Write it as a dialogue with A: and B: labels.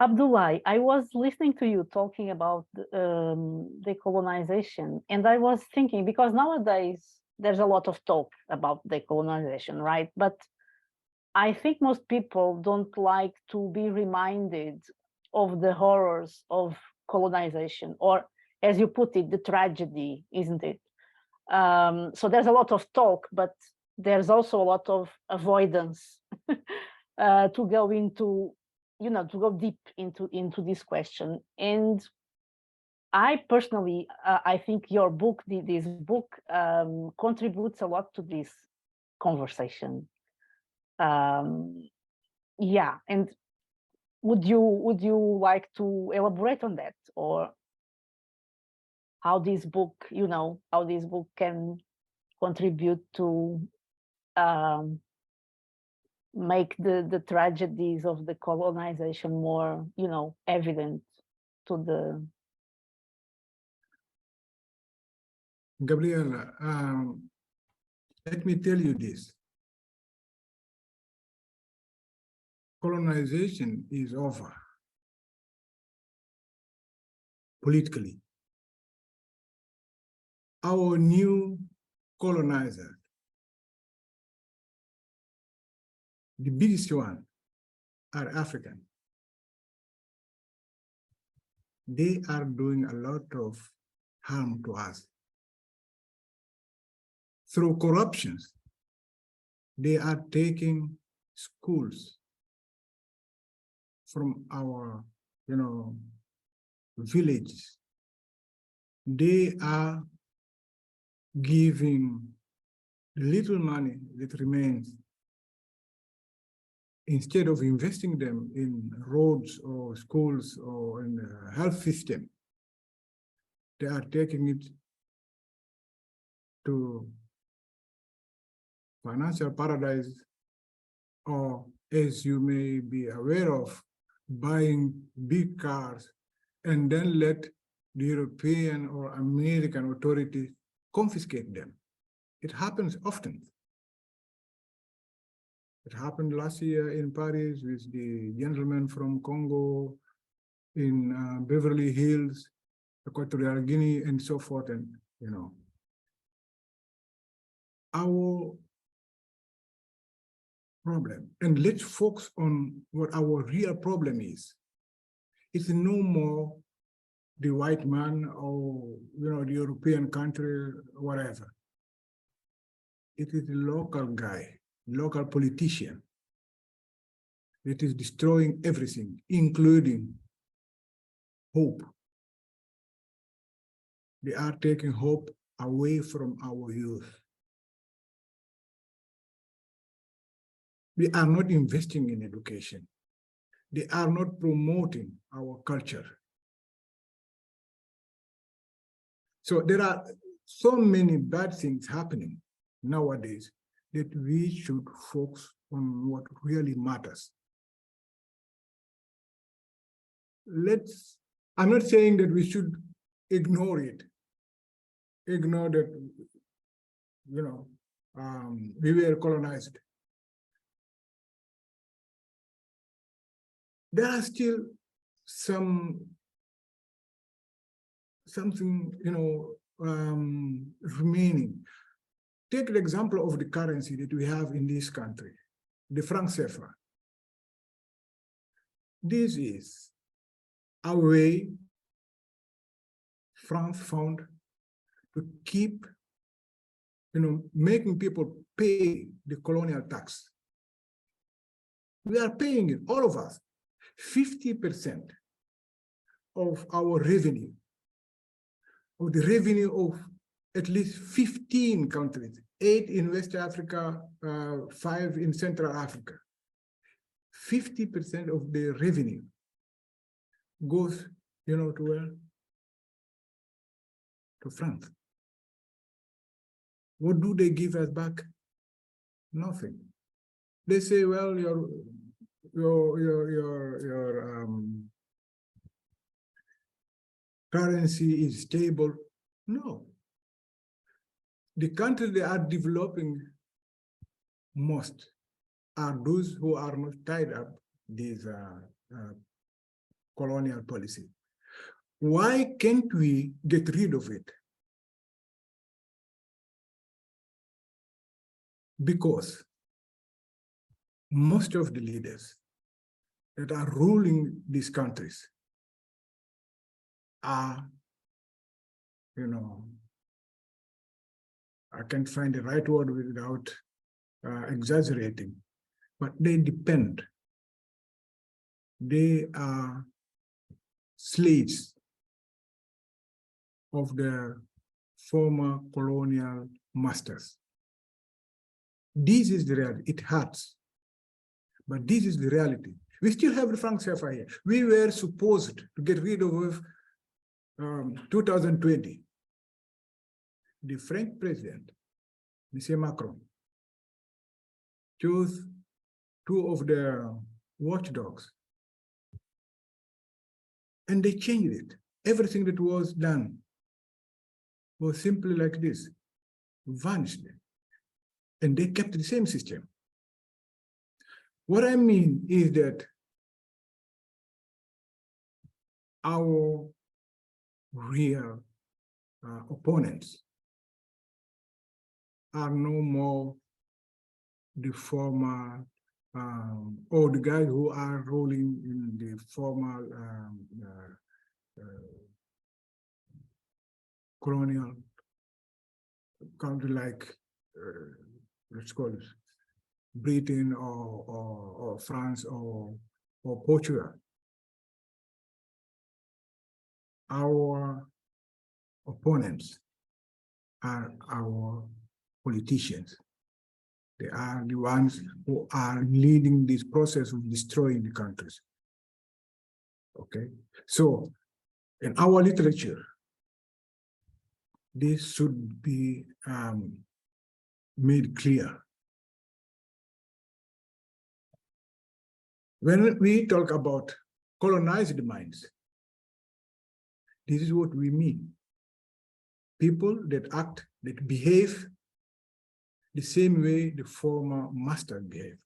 A: Abdulai, I was listening to you talking about decolonization, and I was thinking, because nowadays there's a lot of talk about decolonization, right? But I think most people don't like to be reminded of the horrors of colonization, or as you put it, the tragedy, isn't it? So there's a lot of talk, but there's also a lot of avoidance to go into, to go deep into this question. And I personally, I think your book, this book, contributes a lot to this conversation. Um, yeah, and would you like to elaborate on that, or how this book, how this book can contribute to um, make the tragedies of the colonization more, evident to the.
B: Gabriela, let me tell you this. Colonization is over politically. Our new colonizers, the biggest one, are African. They are doing a lot of harm to us. Through corruptions, they are taking schools from our, villages. They are giving little money that remains, instead of investing them in roads or schools or in the health system, they are taking it to financial paradise, or, as you may be aware of, buying big cars and then let the European or American authorities confiscate them. It happens often. It happened last year in Paris with the gentleman from Congo, in Beverly Hills, Equatorial Guinea, and so forth. And, our problem, and let's focus on what our real problem is. It's no more the white man or, the European country, whatever. It is the local guy, local politician, that is destroying everything, including hope. They are taking hope away from our youth. They are not investing in education. They are not promoting our culture. So there are so many bad things happening nowadays that we should focus on what really matters. I'm not saying that we should ignore it, ignore that, we were colonized. There are still something, remaining. Take the example of the currency that we have in this country, the franc CFA. This is a way France found to keep, making people pay the colonial tax. We are paying it, all of us, 50% of our revenue, of the revenue of at least 15 countries, 8 in West Africa, 5 in Central Africa. 50% of the revenue goes, to where? To France. What do they give us back? Nothing. They say, well, your currency is stable. No. The countries that are developing most are those who are not tied up these colonial policy. Why can't we get rid of it? Because most of the leaders that are ruling these countries are, I can't find the right word without exaggerating, but they depend. They are slaves of their former colonial masters. This is the reality. It hurts, but this is the reality. We still have the franc CFA here. We were supposed to get rid of 2020. The French president, Monsieur Macron, chose two of their watchdogs, and they changed it. Everything that was done was simply like this, vanished. And they kept the same system. What I mean is that our real opponents are no more the former, or the guys who are ruling in the former colonial country like, let's call it Britain or France or Portugal. Our opponents are our politicians. They are the ones who are leading this process of destroying the countries. Okay, so in our literature, this should be made clear. When we talk about colonized minds, this is what we mean. People that act, that behave the same way the former master behaved.